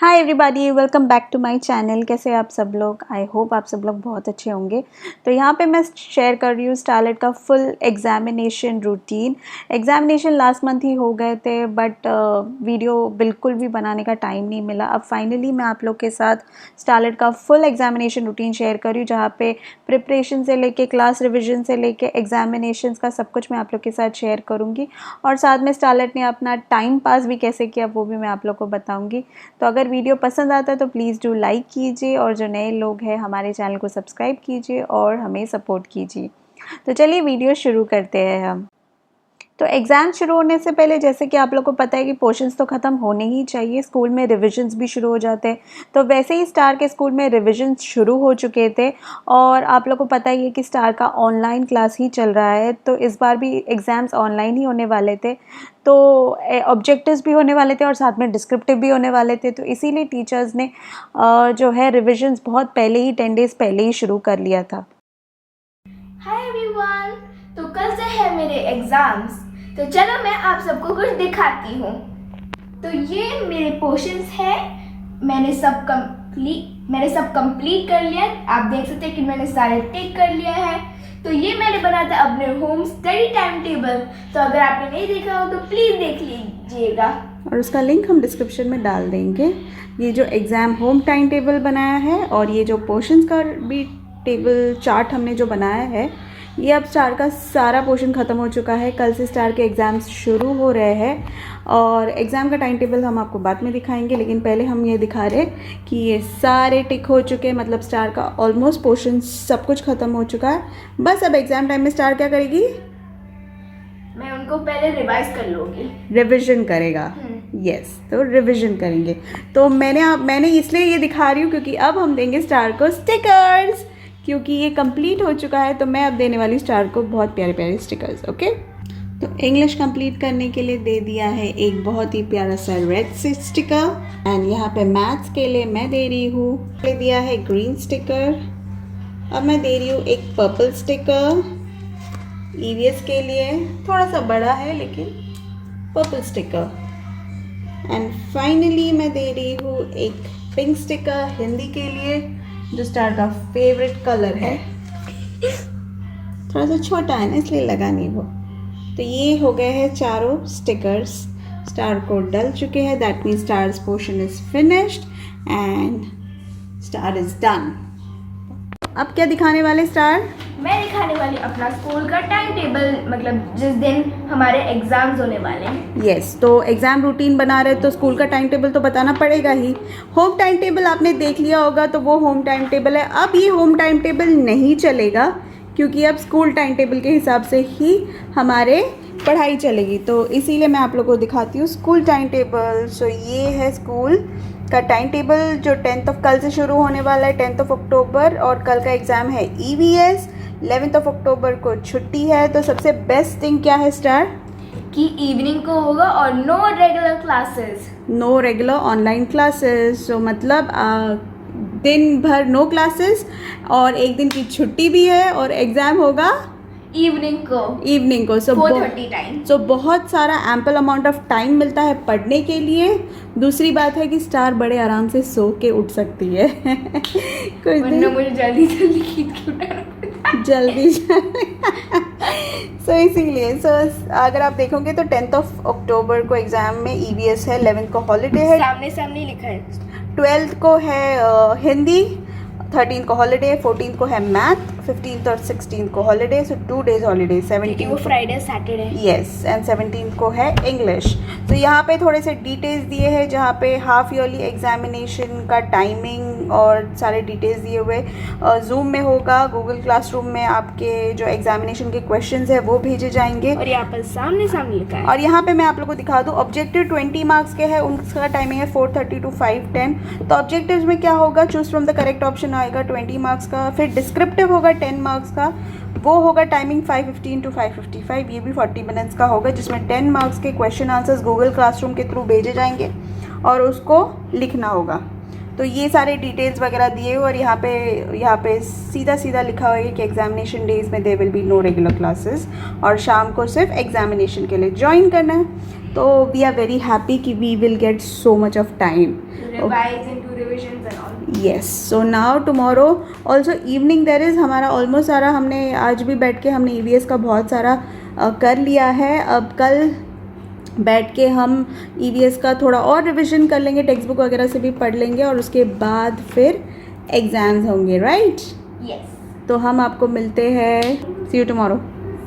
Hi everybody, welcome back to my channel. कैसे हैं आप सब लोग? आई होप आप सब लोग बहुत अच्छे होंगे। तो यहाँ पे मैं शेयर कर रही हूँ स्टारलेट का full examination routine. Examination last month ही हो गए थे बट वीडियो बिल्कुल भी बनाने का टाइम नहीं मिला। अब फाइनली मैं आप लोग के साथ स्टारलेट का फुल एग्जामिनेशन रूटीन शेयर कर रही हूँ, जहाँ पे प्रिपरेशन से लेके क्लास रिविजन से लेके एग्जामिनेशन का सब कुछ मैं आप लोग के साथ शेयर करूँगी। और साथ में स्टारलेट ने अपना टाइम पास भी कैसे किया वो भी मैं आप लोग को बताऊँगी। तो अगर वीडियो पसंद आता है तो प्लीज़ डू लाइक कीजिए, और जो नए लोग हैं हमारे चैनल को सब्सक्राइब कीजिए और हमें सपोर्ट कीजिए। तो चलिए वीडियो शुरू करते हैं हम। तो एग्ज़ाम शुरू होने से पहले जैसे कि आप लोग को पता है कि पोर्शंस तो ख़त्म होने ही चाहिए, स्कूल में रिविजन्स भी शुरू हो जाते हैं। तो वैसे ही स्टार के स्कूल में रिविजन्स शुरू हो चुके थे, और आप लोग को पता ही है कि स्टार का ऑनलाइन क्लास ही चल रहा है। तो इस बार भी एग्ज़ाम्स ऑनलाइन ही होने वाले थे, तो ऑब्जेक्टिव्स भी होने वाले थे और साथ में डिस्क्रिप्टिव भी होने वाले थे। तो इसीलिए टीचर्स ने जो है रिविजन्स बहुत पहले ही 10 डेज़ पहले ही शुरू कर लिया था। हाय एवरीवन, तो कल से है मेरे एग्जाम्स। तो चलो मैं आप सबको कुछ दिखाती हूँ। तो ये मेरे पोर्शंस है। मैंने सब कंप्लीट कर लिया। आप देख सकते हैं कि मैंने सारे टिक कर लिया है। तो ये मैंने बनाया था अपने होम स्टडी टाइम टेबल। तो अगर आपने नहीं देखा हो तो प्लीज़ देख लीजिएगा, और उसका लिंक हम डिस्क्रिप्शन में डाल देंगे। ये जो एग्ज़ाम होम टाइम टेबल बनाया है और ये जो पोर्शंस का भी टेबल चार्ट हमने जो बनाया है, ये अब स्टार का सारा पोर्शन ख़त्म हो चुका है। कल से स्टार के एग्ज़ाम्स शुरू हो रहे हैं और एग्ज़ाम का टाइम टेबल हम आपको बाद में दिखाएंगे, लेकिन पहले हम ये दिखा रहे कि ये सारे टिक हो चुके हैं। मतलब स्टार का ऑलमोस्ट पोर्शन सब कुछ ख़त्म हो चुका है। बस अब एग्ज़ाम टाइम में स्टार क्या करेगी? मैं उनको पहले रिवाइज कर लूँगी, रिविज़न करेगा। यस, तो रिविज़न करेंगे। तो मैंने इसलिए ये दिखा रही हूँ क्योंकि अब हम देंगे स्टार को स्टिकर्स, क्योंकि ये कंप्लीट हो चुका है। तो मैं अब देने वाली स्टार को बहुत प्यारे प्यारे स्टिकर्स। ओके, तो इंग्लिश कंप्लीट करने के लिए दे दिया है एक बहुत ही प्यारा सा रेड स्टिकर, एंड यहाँ पे मैथ्स के लिए मैं दे रही हूँ, दे दिया है ग्रीन स्टिकर। अब मैं दे रही हूँ एक पर्पल स्टिकर। ईवीएस के लिए थोड़ा सा बड़ा है लेकिन पर्पल स्टिकर। एंड फाइनली मैं दे रही हूँ एक पिंक स्टिकर हिंदी के लिए, जो स्टार का फेवरेट कलर है। थोड़ा सा छोटा है ना, इसलिए लगा नहीं वो। तो ये हो गए हैं चारों स्टिकर्स। स्टार को डल चुके हैं, that means stars portion is finished and star is done. अब क्या दिखाने वाले स्टार? मैं दिखाने वाली अपना स्कूल का टाइम टेबल, मतलब जिस दिन हमारे एग्जाम्स होने वाले हैं। यस, तो एग्ज़ाम रूटीन बना रहे तो स्कूल का टाइम टेबल तो बताना पड़ेगा ही। होम टाइम टेबल आपने देख लिया होगा, तो वो होम टाइम टेबल है। अब ये होम टाइम टेबल नहीं चलेगा क्योंकि अब स्कूल टाइम टेबल के हिसाब से ही हमारे पढ़ाई चलेगी। तो इसीलिए मैं आप लोगों को दिखाती हूँ स्कूल टाइम टेबल। सो ये है स्कूल का टाइम टेबल जो 10th कल से शुरू होने वाला है, 10th अक्टूबर। और कल का एग्ज़ाम है ईवीएस। 11th अक्टूबर को छुट्टी है। तो सबसे बेस्ट थिंग क्या है स्टार? कि इवनिंग को होगा और no regular classes, no regular online classes. So मतलब दिन भर नो क्लासेस और एक दिन की छुट्टी भी है, और एग्ज़ाम होगा इवनिंग को सो 4:30 टाइम। सो बहुत सारा एम्पल अमाउंट ऑफ टाइम मिलता है पढ़ने के लिए। दूसरी बात है कि स्टार बड़े आराम से सो के उठ सकती है। वरना मुझे जल्दी जल्दी खींच के उठाना जल्दी सो इसीलिए अगर आप देखोगे तो 10th अक्टूबर को एग्ज़ाम में ईवीएस है, 11th को हॉलीडे है, सामने सामने लिखा है। 12th को है हिंदी, 13th को हॉलीडे है, 14th को है मैथ, 15th और 16th को हॉलीडे। सो 2 days हॉलीडे। 17th वो Friday Saturday. Yes, and 17th को है इंग्लिश। तो यहाँ पे थोड़े से डिटेल्स दिए हैं, जहाँ पे हाफ ईयरली एग्जामिनेशन का टाइमिंग और सारे डिटेल्स दिए हुए। जूम में होगा, गूगल क्लासरूम में आपके जो एग्जामिनेशन के क्वेश्चंस है वो भेजे जाएंगे। और यहाँ पर सामने सामने लिखा है। और यहाँ पे मैं आप लोगों को दिखा दूँ, ऑब्जेक्टिव 20 मार्क्स के हैं, उनका टाइमिंग है 4:30 to 5:10। तो ऑब्जेक्टिव्स में क्या होगा? Choose from the correct option आएगा 20 मार्क्स का। फिर डिस्क्रिप्टिव होगा 10 मार्क्स का, वो होगा टाइमिंग 5:15 to 5:55। ये भी 40 मिनट्स का होगा, जिसमें 10 मार्क्स के क्वेश्चन आंसर्स गूगल क्लासरूम के थ्रू भेजे जाएंगे और उसको लिखना होगा। तो ये सारे डिटेल्स वगैरह दिए हुए, और यहाँ पे सीधा सीधा लिखा हुआ है कि एग्जामिनेशन डेज में there will be no regular classes, और शाम को सिर्फ एग्जामिनेशन के लिए ज्वाइन करना है। तो वी आर वेरी हैप्पी कि we will get so much of time revise into revisions and all. Yes. So now tomorrow also evening there is हमारा ऑलमोस्ट सारा हमने आज भी बैठ के हमने EVS का बहुत सारा कर लिया है. अब कल बैठ के हम EVS का थोड़ा और रिविज़न कर लेंगे, टेक्स्ट बुक वगैरह से भी पढ़ लेंगे और उसके बाद फिर एग्ज़ाम्स होंगे, राइट? Yes. तो हम आपको मिलते हैं. See you tomorrow.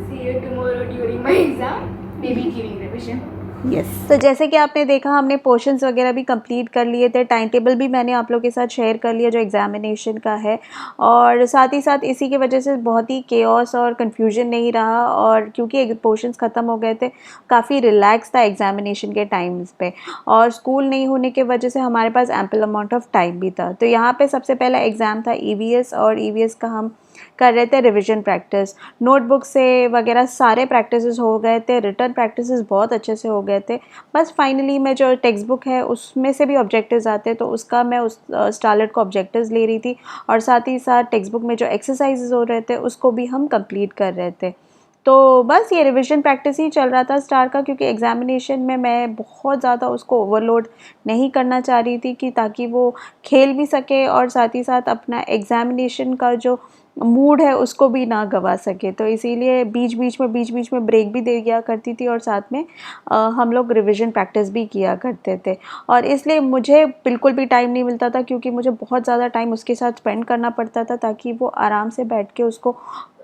See you tomorrow during my exam. Maybe giving revision. Yes. तो जैसे कि आपने देखा हमने पोर्शंस वगैरह भी कंप्लीट कर लिए थे, टाइम टेबल भी मैंने आप लोगों के साथ शेयर कर लिया जो एग्जामिनेशन का है, और साथ ही साथ इसी की वजह से बहुत ही केओस और कन्फ्यूजन नहीं रहा, और क्योंकि पोर्शंस ख़त्म हो गए थे काफ़ी रिलैक्स था एग्जामिनेशन के टाइम्स पे, और स्कूल नहीं होने के वजह से हमारे पास एम्पल अमाउंट ऑफ टाइम भी था. तो यहाँ पे सबसे पहला एग्ज़ाम था EVS, और EVS का हम कर रहे थे रिवीजन प्रैक्टिस. नोटबुक से वगैरह सारे प्रैक्टिसेस हो गए थे, रिटर्न प्रैक्टिसेस बहुत अच्छे से हो गए थे. बस फाइनली मैं जो टेक्स्ट बुक है उसमें से भी ऑब्जेक्टिव्स आते हैं, तो उसका मैं उस स्टारलेट को ऑब्जेक्टिव्स ले रही थी, और साथ ही साथ टेक्स्ट बुक में जो एक्सरसाइजेज हो रहे थे उसको भी हम कंप्लीट कर रहे थे. तो बस ये रिवीजन प्रैक्टिस ही चल रहा था स्टार का, क्योंकि एग्जामिनेशन में मैं बहुत ज़्यादा उसको ओवरलोड नहीं करना चाह रही थी, कि ताकि वो खेल भी सके और साथ ही साथ अपना एग्जामिनेशन का जो मूड है उसको भी ना गवा सके. तो इसीलिए बीच बीच में ब्रेक भी दे दिया करती थी, और साथ में हम लोग रिवीजन प्रैक्टिस भी किया करते थे. और इसलिए मुझे बिल्कुल भी टाइम नहीं मिलता था, क्योंकि मुझे बहुत ज़्यादा टाइम उसके साथ स्पेंड करना पड़ता था, ताकि वो आराम से बैठ के उसको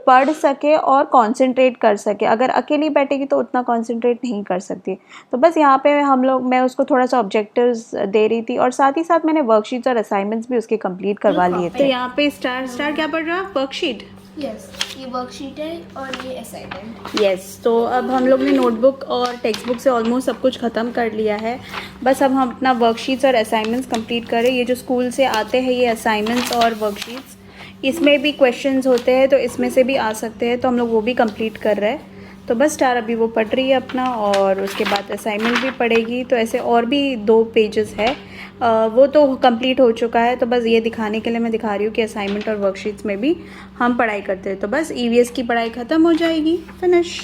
पढ़ सके और कंसंट्रेट कर सके. अगर अकेली बैठेगी तो उतना कंसंट्रेट नहीं कर सकती. तो बस यहाँ पे मैं उसको थोड़ा सा ऑब्जेक्टिव्स दे रही थी, और साथ ही साथ मैंने वर्कशीट्स और असाइनमेंट्स भी उसके कंप्लीट करवा लिए थे. तो यहाँ पे स्टार क्या पढ़ रहा है? वर्कशीट. Yes. ये वर्कशीट है और ये असाइनमेंट. यस. तो अब हम लोग ने नोटबुक और टेक्स्ट बुक से ऑलमोस्ट सब कुछ ख़त्म कर लिया है. बस अब हम अपना वर्कशीट्स और असाइनमेंट्स कंप्लीट करें. ये जो स्कूल से आते हैं ये असाइनमेंट्स और वर्कशीट्स, इसमें भी क्वेश्चंस होते हैं, तो इसमें से भी आ सकते हैं, तो हम लोग वो भी कंप्लीट कर रहे हैं. तो बस स्टार अभी वो पढ़ रही है अपना, और उसके बाद असाइनमेंट भी पढ़ेगी. तो ऐसे और भी 2 पेजेस है, वो तो कंप्लीट हो चुका है. तो बस ये दिखाने के लिए मैं दिखा रही हूँ कि असाइनमेंट और वर्कशीट्स में भी हम पढ़ाई करते हैं. तो बस EVS की पढ़ाई ख़त्म हो जाएगी, फिनिश.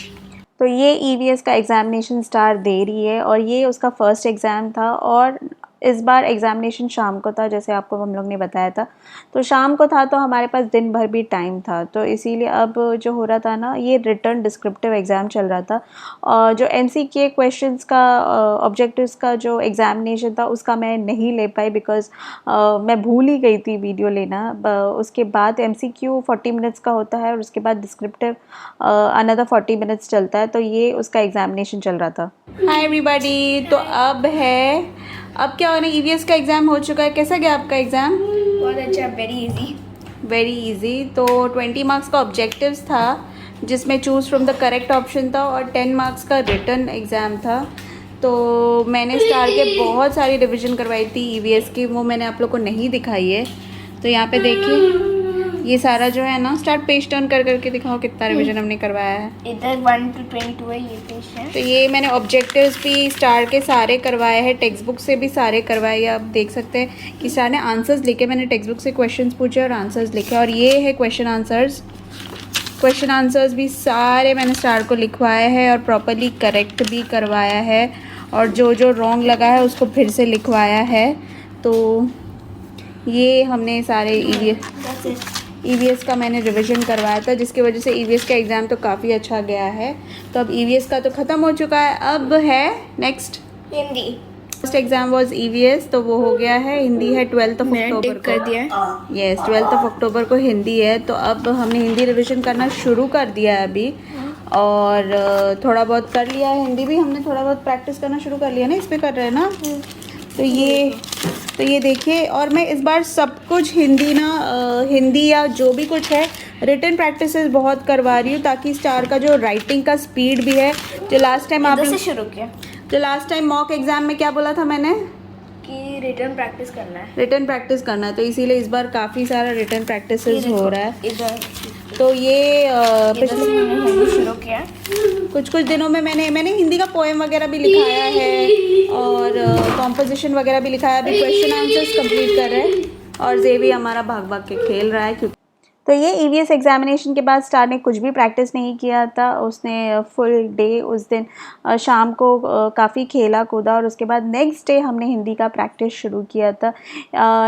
तो ये EVS का एग्ज़ामिनेशन स्टार दे रही है, और ये उसका फर्स्ट एग्ज़ाम था, और इस बार एग्ज़ामिनेशन शाम को था, जैसे आपको हम लोग ने बताया था. तो शाम को था, तो हमारे पास दिन भर भी टाइम था, तो इसीलिए अब जो हो रहा था ना, ये रिटर्न डिस्क्रिप्टिव एग्ज़ाम चल रहा था. और जो MCQ क्वेश्चंस का ऑब्जेक्टिव्स का जो एग्ज़ामिनेशन था उसका मैं नहीं ले पाई, बिकॉज़ मैं भूल ही गई थी वीडियो लेना. उसके बाद MCQ 40 मिनट्स का होता है, और उसके बाद डिस्क्रिप्टिव अनदर 40 मिनट्स चलता है. तो ये उसका एग्ज़ामिनेशन चल रहा था. Hi everybody. तो अब क्या होना, EVS का एग्ज़ाम हो चुका है. कैसा गया आपका एग्ज़ाम? बहुत अच्छा, वेरी इजी. तो 20 मार्क्स का ऑब्जेक्टिव्स था, जिसमें choose from the correct option था, और 10 मार्क्स का रिटन एग्ज़ाम था. तो मैंने स्टार के बहुत सारी रिवीजन करवाई थी EVS की, वो मैंने आप लोग को नहीं दिखाई है. तो यहाँ पे देखिए, ये सारा जो है ना, स्टार पेज टर्न कर करके दिखाओ कितना रिवीजन हमने करवाया है. इधर 1 to 22 है, ये पेज है. तो ये मैंने ऑब्जेक्टिव्स भी स्टार के सारे करवाए हैं, टेक्स्ट बुक से भी सारे करवाए. आप देख सकते हैं कि स्टार ने आंसर्स लिखे, मैंने टेक्स्ट बुक से क्वेश्चंस पूछे और आंसर्स लिखे, और ये है क्वेश्चन आंसर्स भी सारे मैंने स्टार को लिखवाए हैं, और प्रॉपर्ली करेक्ट भी करवाया है, और जो जो रॉन्ग लगा है उसको फिर से लिखवाया है. तो ये हमने सारे EVS का मैंने रिवीजन करवाया था, जिसकी वजह से EVS का एग्ज़ाम तो काफ़ी अच्छा गया है. तो अब EVS का तो ख़त्म हो चुका है, अब है next Hindi. First exam was EVS, तो वो हो गया है. हिंदी है 12 अक्टूबर को. कर दिया. यस, 12 अक्टूबर को हिंदी है. तो अब हमने हिंदी रिवीजन करना शुरू कर दिया है अभी, और थोड़ा बहुत कर लिया है. हिंदी भी हमने थोड़ा बहुत प्रैक्टिस करना शुरू कर लिया ना, इसमें कर रहे हैं ना. तो ये देखिए, और मैं इस बार सब कुछ हिंदी या जो भी कुछ है रिटन प्रैक्टिसेस बहुत करवा रही हूँ, ताकि स्टार का जो राइटिंग का स्पीड भी है, जो लास्ट टाइम आपने शुरू किया, जो लास्ट टाइम मॉक एग्ज़ाम में क्या बोला था मैंने कि रिटन प्रैक्टिस करना है. तो इसीलिए इस बार काफ़ी सारा रिटन प्रैक्टिसेस हो रहा है. इधर तो ये मैंने शुरू किया. कुछ दिनों में मैंने हिंदी का पोएम वगैरह भी लिखाया है, और कॉम्पोजिशन वगैरह भी लिखाया. अभी क्वेश्चन आंसर्स कंप्लीट कर रहे हैं, और जेवी हमारा भाग के खेल रहा है. क्योंकि तो ये ईवीएस एग्जामिनेशन के बाद स्टार ने कुछ भी प्रैक्टिस नहीं किया था। उसने फुल डे उस दिन शाम को काफ़ी खेला कूदा और उसके बाद नेक्स्ट डे हमने हिंदी का प्रैक्टिस शुरू किया था।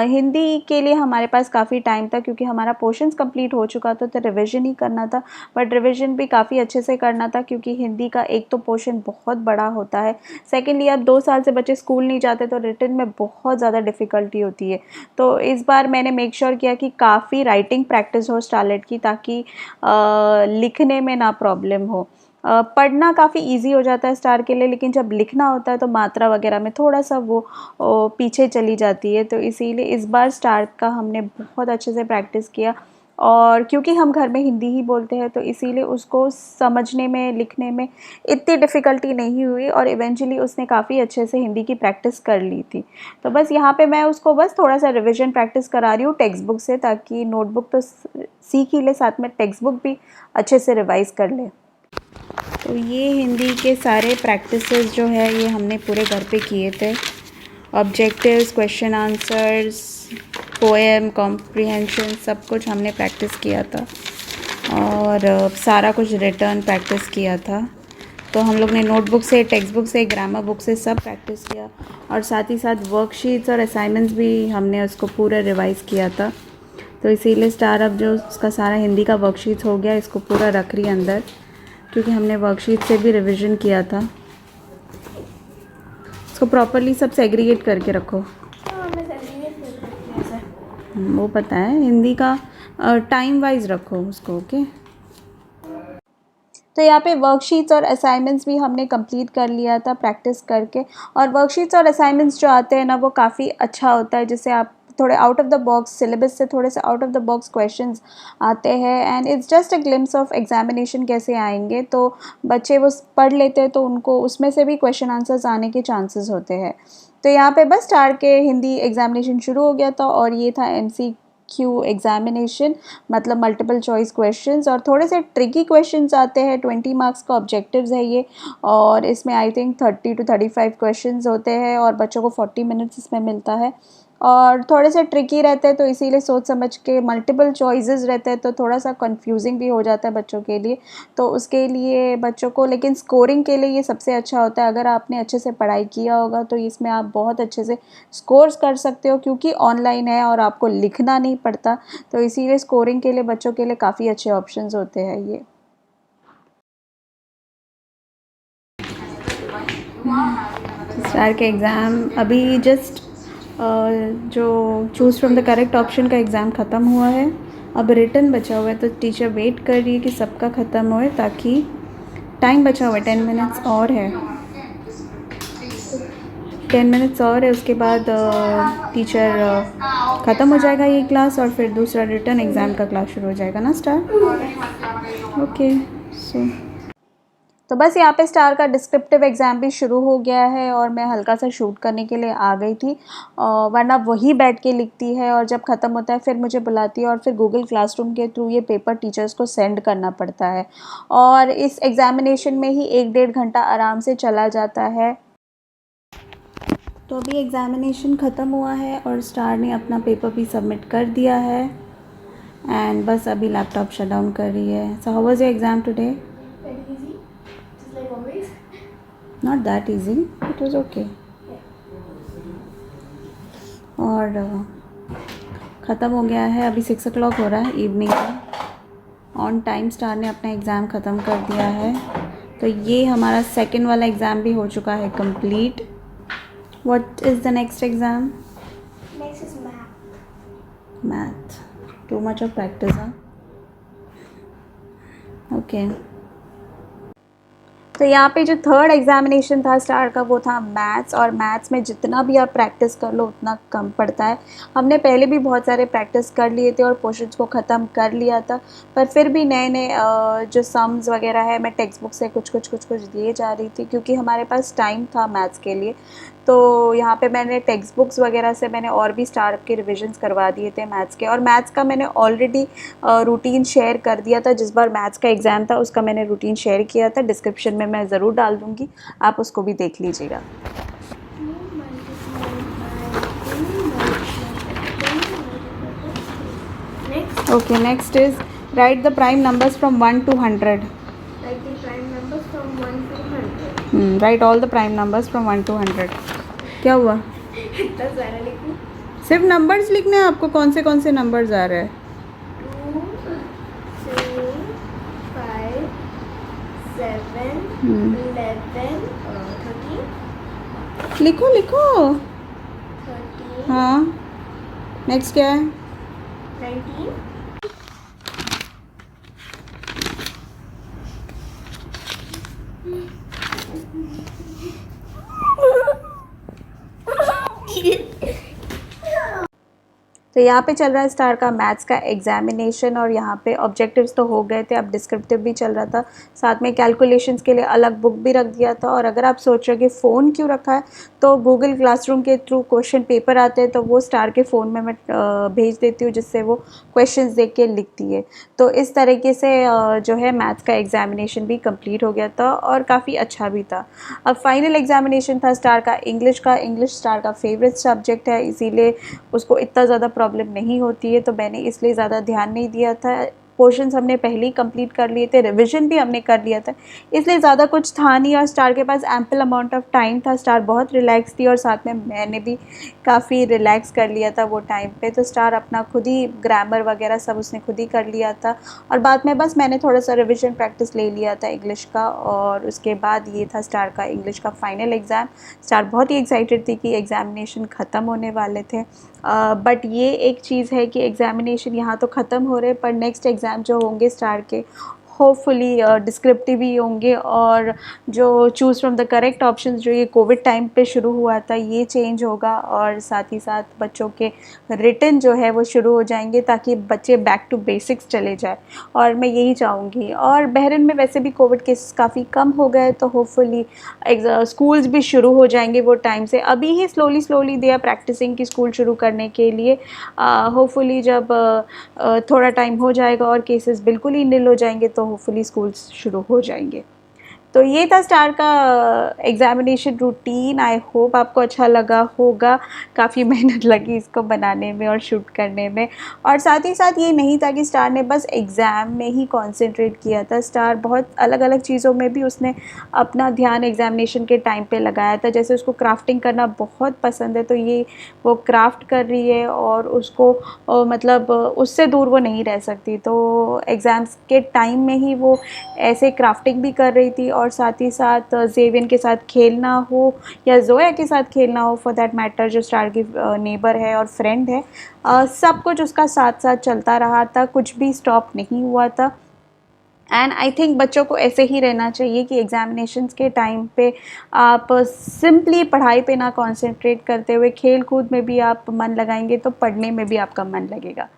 हिंदी के लिए हमारे पास काफ़ी टाइम था क्योंकि हमारा पोर्शंस कंप्लीट हो चुका था, तो रिवीजन ही करना था। बट रिवीजन भी काफ़ी अच्छे से करना था क्योंकि हिंदी का एक तो पोर्शन बहुत बड़ा होता है, सेकेंडली अब 2 साल से बच्चे स्कूल नहीं जाते तो रिटन में बहुत ज़्यादा डिफ़िकल्टी होती है। तो इस बार मैंने मेक श्योर किया कि काफ़ी राइटिंग प्रैक्टिस हो स्टारलेट की, ताकि लिखने में ना प्रॉब्लम हो। पढ़ना काफ़ी इजी हो जाता है स्टार के लिए, लेकिन जब लिखना होता है तो मात्रा वगैरह में थोड़ा सा वो पीछे चली जाती है। तो इसीलिए इस बार स्टार का हमने बहुत अच्छे से प्रैक्टिस किया और क्योंकि हम घर में हिंदी ही बोलते हैं तो इसीलिए उसको समझने में लिखने में इतनी डिफ़िकल्टी नहीं हुई और इवेंचुअली उसने काफ़ी अच्छे से हिंदी की प्रैक्टिस कर ली थी। तो बस यहाँ पे मैं उसको बस थोड़ा सा रिवीजन प्रैक्टिस करा रही हूँ टेक्स्ट बुक से, ताकि नोटबुक तो सीख ही ले, साथ में टेक्स्ट बुक भी अच्छे से रिवाइज़ कर ले। तो ये हिंदी के सारे प्रैक्टिसेस जो है ये हमने पूरे घर पे किए थे। Objectives, question answers, poem, comprehension, सब कुछ हमने प्रैक्टिस किया था और सारा कुछ रिटर्न प्रैक्टिस किया था। तो हम लोग ने नोटबुक से, टेक्स्ट बुक से, ग्रामर बुक से सब प्रैक्टिस किया और साथ ही साथ वर्कशीट्स और असाइनमेंट्स भी हमने उसको पूरा रिवाइज़ किया था। तो इसीलिए स्टार अब जो उसका सारा हिंदी का वर्कशीट्स हो गया, इसको पूरा रख रही है अंदर, क्योंकि हमने वर्कशीट से भी रिवीजन किया था। इसको प्रॉपरली सब सेग्रीगेट करके रखो। वो पता है, हिंदी का टाइम वाइज रखो उसको, ओके। तो यहाँ पे वर्कशीट्स और असाइनमेंट्स भी हमने कंप्लीट कर लिया था प्रैक्टिस करके। और वर्कशीट्स और असाइनमेंट्स जो आते हैं ना, वो काफ़ी अच्छा होता है, जिससे आप थोड़े out of the box, syllabus से थोड़े से out of the box questions आते हैं and it's just a glimpse of examination कैसे आएंगे। तो बच्चे वो पढ़ लेते हैं तो उनको उसमें से भी क्वेश्चन आंसर्स आने के चांसेस होते हैं। तो यहाँ पे बस स्टार के हिंदी एग्जामिनेशन शुरू हो गया था और ये था MCQ एग्जामिनेशन, मतलब मल्टीपल चॉइस क्वेश्चंस, और थोड़े से ट्रिकी क्वेश्चंस आते हैं। 20 मार्क्स का ऑब्जेक्टिव्स है ये और इसमें आई थिंक 30 to 35 क्वेश्चंस होते हैं और बच्चों को 40 मिनट्स इसमें मिलता है और थोड़े से ट्रिकी रहते हैं, तो इसीलिए सोच समझ के मल्टीपल चॉइसेस रहते हैं तो थोड़ा सा कंफ्यूजिंग भी हो जाता है बच्चों के लिए। तो उसके लिए बच्चों को, लेकिन स्कोरिंग के लिए ये सबसे अच्छा होता है। अगर आपने अच्छे से पढ़ाई किया होगा तो इसमें आप बहुत अच्छे से स्कोर्स कर सकते हो, क्योंकि ऑनलाइन है और आपको लिखना नहीं पड़ता। तो इसीलिए स्कोरिंग के लिए बच्चों के लिए काफ़ी अच्छे ऑप्शंस होते हैं ये। स्टार के एग्ज़ाम अभी जस्ट जो choose from the correct option का एग्ज़ाम ख़त्म हुआ है, अब रिटर्न बचा हुआ है। तो टीचर वेट कर रही है कि सबका ख़त्म होए, ताकि टाइम बचा हुआ है, 10 मिनट्स और है, 10 मिनट्स और है। उसके बाद टीचर ख़त्म हो जाएगा ये क्लास और फिर दूसरा रिटर्न एग्ज़ाम का क्लास शुरू हो जाएगा ना स्टार। ओके सो तो बस यहाँ पे स्टार का डिस्क्रिप्टिव एग्ज़ाम भी शुरू हो गया है और मैं हल्का सा शूट करने के लिए आ गई थी, वरना वही बैठ के लिखती है और जब ख़त्म होता है फिर मुझे बुलाती है और फिर गूगल क्लासरूम के थ्रू ये पेपर टीचर्स को सेंड करना पड़ता है और इस एग्ज़ामिनेशन में ही 1-1.5 घंटा आराम से चला जाता है। तो अभी एग्ज़ामिनेशन ख़त्म हुआ है और स्टार ने अपना पेपर भी सबमिट कर दिया है एंड बस अभी लैपटॉप शट डाउन कर रही है। So how was your exam today? Not that easy, it was okay. और ख़त्म हो गया है, अभी 6 o'clock हो रहा है इवनिंग का। ऑन टाइम स्टार ने अपना एग्ज़ाम ख़त्म कर दिया है। तो ये हमारा सेकंड वाला एग्ज़ाम भी हो चुका है complete. What is the next exam? Next is math. Too much of practice, हाँ। ओके तो यहाँ पे जो थर्ड एग्जामिनेशन था स्टार का, वो था मैथ्स। और मैथ्स में जितना भी आप प्रैक्टिस कर लो उतना कम पड़ता है। हमने पहले भी बहुत सारे प्रैक्टिस कर लिए थे और पोर्शंस को ख़त्म कर लिया था, पर फिर भी नए नए जो सम्स वगैरह है मैं टेक्स्ट बुक से कुछ कुछ दिए जा रही थी, क्योंकि हमारे पास टाइम था मैथ्स के लिए। तो यहाँ पे मैंने टेक्स्ट बुक्स वगैरह से मैंने और भी स्टार के रिविजन्स करवा दिए थे मैथ्स के। और मैथ्स का मैंने ऑलरेडी रूटीन शेयर कर दिया था, जिस बार मैथ्स का एग्ज़ाम था उसका मैंने रूटीन शेयर किया था। डिस्क्रिप्शन में मैं ज़रूर डाल दूँगी, आप उसको भी देख लीजिएगा। Okay, next is write the prime numbers from 1 to 100. Write the prime numbers from 1 to 100. Write all the prime numbers from 1 to 100. क्या हुआ? इतना सारा लिखूं? सिर्फ नंबर्स लिखने हैं आपको? कौन से नंबर्स आ रहे हैं? 2, 3, 5, 7, 11, 13. लिखो 13, हाँ, नेक्स्ट क्या है? 19. तो यहाँ पे चल रहा है स्टार का मैथ्स का एग्जामिनेशन और यहाँ पे ऑब्जेक्टिव्स तो हो गए थे, अब डिस्क्रिप्टिव भी चल रहा था, साथ में कैलकुलेशंस के लिए अलग बुक भी रख दिया था। और अगर आप सोच रहे हो कि फ़ोन क्यों रखा है, तो गूगल क्लासरूम के थ्रू क्वेश्चन पेपर आते हैं, तो वो स्टार के फ़ोन में मैं भेज देती हूँ, जिससे वो क्वेश्चंस देख के लिखती है। तो इस तरीके से जो है मैथ्स का एग्जामिनेशन भी कंप्लीट हो गया था और काफ़ी अच्छा भी था। अब फाइनल एग्जामिनेशन था स्टार का इंग्लिश का। इंग्लिश स्टार का फेवरेट सब्जेक्ट है, इसीलिए उसको इतना ज़्यादा प्रॉब्लम नहीं होती है, तो मैंने इसलिए ज़्यादा ध्यान नहीं दिया था। पोर्शंस हमने पहले ही कंप्लीट कर लिए थे, रिवीजन भी हमने कर लिया था, इसलिए ज़्यादा कुछ था नहीं और स्टार के पास एम्पल अमाउंट ऑफ टाइम था। स्टार बहुत रिलैक्स थी और साथ में मैंने भी काफ़ी रिलैक्स कर लिया था वो टाइम पे। तो स्टार अपना खुद ही ग्रामर वगैरह सब उसने खुद ही कर लिया था और बाद में बस मैंने थोड़ा सा रिविज़न प्रैक्टिस ले लिया था इंग्लिश का। और उसके बाद ये था स्टार का इंग्लिश का फाइनल एग्ज़ाम। स्टार बहुत ही एक्साइटेड थी कि एग्ज़ामिनेशन ख़त्म होने वाले थे, बट ये एक चीज़ है कि एग्ज़ामिनेशन यहाँ तो ख़त्म हो रहे, पर नेक्स्ट एग्ज़ाम जो होंगे स्टार के होपफुली डिस्क्रिप्टिव ही होंगे और जो choose from the correct options जो ये कोविड टाइम पे शुरू हुआ था ये चेंज होगा और साथ ही साथ बच्चों के रिटन जो है वो शुरू हो जाएंगे ताकि बच्चे बैक टू बेसिक्स चले जाए और मैं यही चाहूँगी। और बहरीन में वैसे भी कोविड केसेस काफ़ी कम हो गए, तो होपफुली स्कूल्स भी शुरू हो जाएंगे वो टाइम से। अभी ही स्लोली दे आर प्रैक्टिसिंग कि स्कूल शुरू करने के लिए। होपफुली जब थोड़ा टाइम हो जाएगा और केसेस बिल्कुल ही निल हो जाएंगे तो होपफुली स्कूल्स शुरू हो जाएंगे। तो ये था स्टार का एग्ज़ामिनेशन रूटीन। आई होप आपको अच्छा लगा होगा। काफ़ी मेहनत लगी इसको बनाने में और शूट करने में, और साथ ही साथ ये नहीं था कि स्टार ने बस एग्ज़ाम में ही कंसंट्रेट किया था। स्टार बहुत अलग अलग चीज़ों में भी उसने अपना ध्यान एग्ज़ामिनेशन के टाइम पे लगाया था। जैसे उसको क्राफ्टिंग करना बहुत पसंद है, तो ये वो क्राफ्ट कर रही है और उसको मतलब उससे दूर वो नहीं रह सकती। तो एग्ज़ाम्स के टाइम में ही वो ऐसे क्राफ्टिंग भी कर रही थी और साथ ही साथ जेवियन के साथ खेलना हो या जोया के साथ खेलना हो फॉर दैट मैटर, जो स्टार की नेबर है और फ्रेंड है, सब कुछ उसका साथ साथ चलता रहा था, कुछ भी स्टॉप नहीं हुआ था। एंड आई थिंक बच्चों को ऐसे ही रहना चाहिए कि एग्ज़ामिनेशंस के टाइम पे आप सिंपली पढ़ाई पे ना कंसंट्रेट करते हुए खेल कूद में भी आप मन लगाएंगे तो पढ़ने में भी आपका मन लगेगा।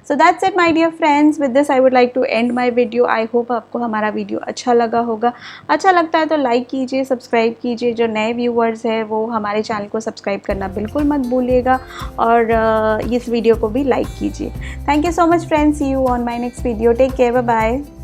So that's it my dear friends, with this I would like to end my video. I hope आपको हमारा वीडियो अच्छा लगा होगा। अच्छा लगता है तो लाइक कीजिए, सब्सक्राइब कीजिए। जो नए व्यूवर्स हैं वो हमारे चैनल को सब्सक्राइब करना बिल्कुल मत भूलिएगा और इस वीडियो को भी लाइक कीजिए। Thank you so much friends, see you on my next video. Take care, bye bye.